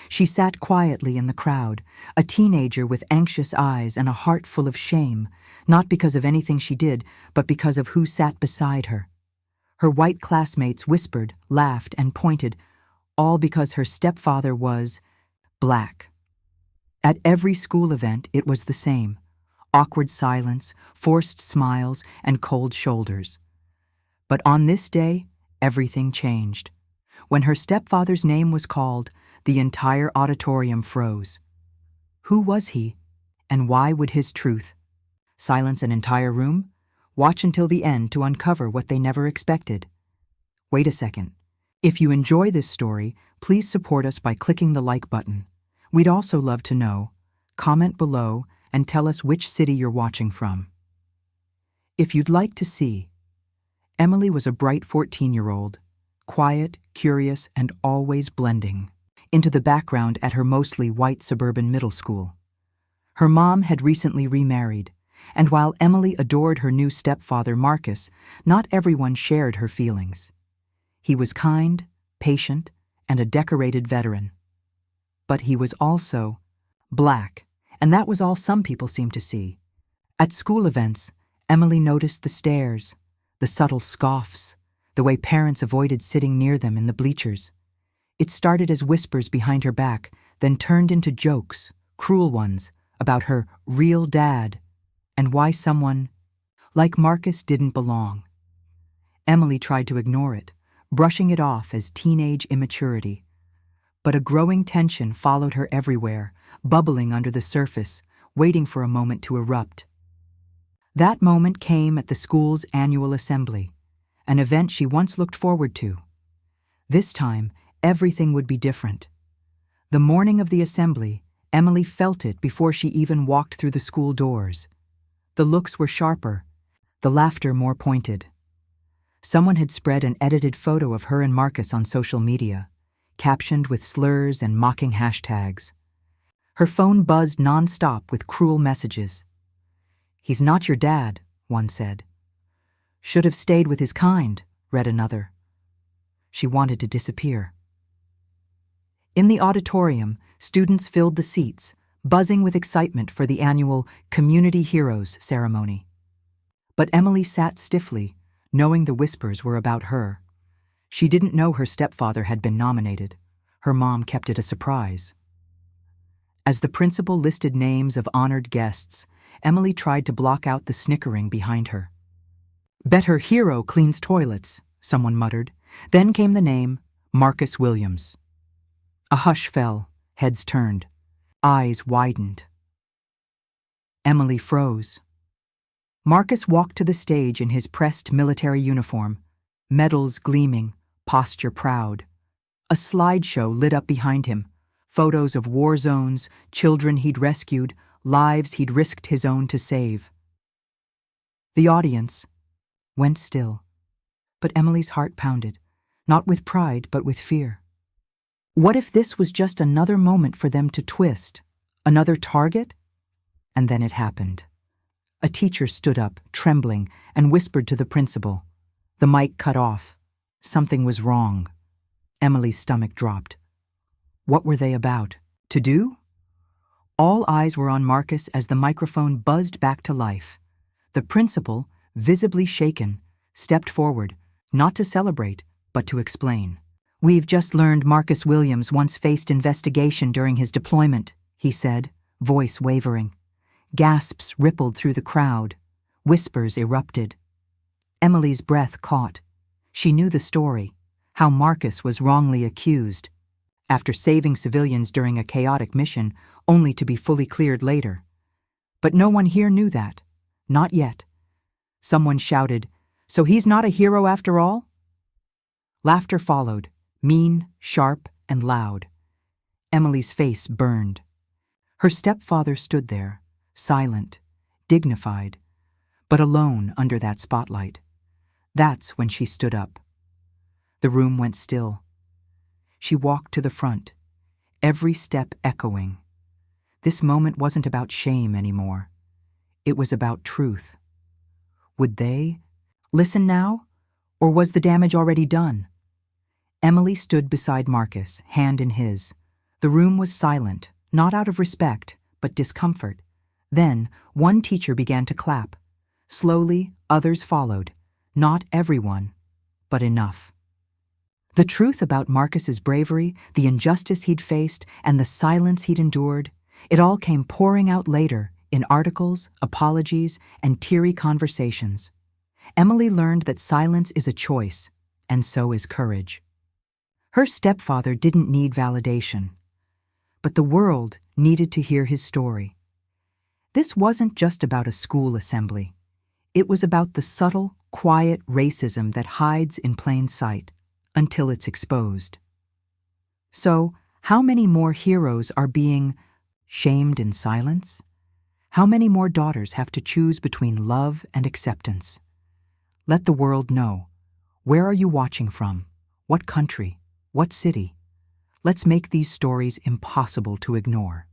She sat quietly in the crowd, a teenager with anxious eyes and a heart full of shame, not because of anything she did, but because of who sat beside her. Her white classmates whispered, laughed, and pointed, all because her stepfather was black. At every school event, it was the same: awkward silence, forced smiles, and cold shoulders. But on this day, everything changed. When her stepfather's name was called, the entire auditorium froze. Who was he, and why would his truth silence an entire room? Watch until the end to uncover what they never expected. Wait a second. If you enjoy this story, please support us by clicking the like button. We'd also love to know. Comment below and tell us which city you're watching from. If you'd like to see, Emily was a bright 14-year-old, quiet, curious, and always blending into the background at her mostly white suburban middle school. Her mom had recently remarried, and while Emily adored her new stepfather Marcus, not everyone shared her feelings. He was kind, patient, and a decorated veteran. But he was also black, and that was all some people seemed to see. At school events, Emily noticed the stares, the subtle scoffs, the way parents avoided sitting near them in the bleachers. It started as whispers behind her back, then turned into jokes, cruel ones, about her real dad and why someone like Marcus didn't belong. Emily tried to ignore it, brushing it off as teenage immaturity. But a growing tension followed her everywhere, bubbling under the surface, waiting for a moment to erupt. That moment came at the school's annual assembly, an event she once looked forward to. This time, everything would be different. The morning of the assembly, Emily felt it before she even walked through the school doors. The looks were sharper, the laughter more pointed. Someone had spread an edited photo of her and Marcus on social media, captioned with slurs and mocking hashtags. Her phone buzzed nonstop with cruel messages. "He's not your dad," one said. "Should have stayed with his kind," read another. She wanted to disappear. In the auditorium, students filled the seats, buzzing with excitement for the annual Community Heroes ceremony. But Emily sat stiffly, knowing the whispers were about her. She didn't know her stepfather had been nominated. Her mom kept it a surprise. As the principal listed names of honored guests, Emily tried to block out the snickering behind her. "Bet her hero cleans toilets," someone muttered. Then came the name Marcus Williams. A hush fell, heads turned, eyes widened. Emily froze. Marcus walked to the stage in his pressed military uniform, medals gleaming, posture proud. A slideshow lit up behind him, photos of war zones, children he'd rescued, lives he'd risked his own to save. The audience went still, but Emily's heart pounded, not with pride but with fear. What if this was just another moment for them to twist, another target? And then it happened. A teacher stood up, trembling, and whispered to the principal. The mic cut off. Something was wrong. Emily's stomach dropped. What were they about to do? All eyes were on Marcus as the microphone buzzed back to life. The principal, visibly shaken, stepped forward, not to celebrate, but to explain. "We've just learned Marcus Williams once faced investigation during his deployment," he said, voice wavering. Gasps rippled through the crowd. Whispers erupted. Emily's breath caught. She knew the story, how Marcus was wrongly accused, after saving civilians during a chaotic mission, only to be fully cleared later. But no one here knew that. Not yet. Someone shouted, "So he's not a hero after all?" Laughter followed, mean, sharp, and loud. Emily's face burned. Her stepfather stood there, silent, dignified, but alone under that spotlight. That's when she stood up. The room went still. She walked to the front, every step echoing. This moment wasn't about shame anymore. It was about truth. Would they listen now, or was the damage already done? Emily stood beside Marcus, hand in his, The room was silent, not out of respect, but discomfort. Then, one teacher began to clap. Slowly, others followed. Not everyone, but enough. The truth about Marcus's bravery, the injustice he'd faced, and the silence he'd endured, it all came pouring out later in articles, apologies, and teary conversations. Emily learned that silence is a choice, and so is courage. Her stepfather didn't need validation, but the world needed to hear his story. This wasn't just about a school assembly. It was about the subtle, quiet racism that hides in plain sight until it's exposed. So, how many more heroes are being shamed in silence? How many more daughters have to choose between love and acceptance? Let the world know. Where are you watching from? What country? What city? Let's make these stories impossible to ignore.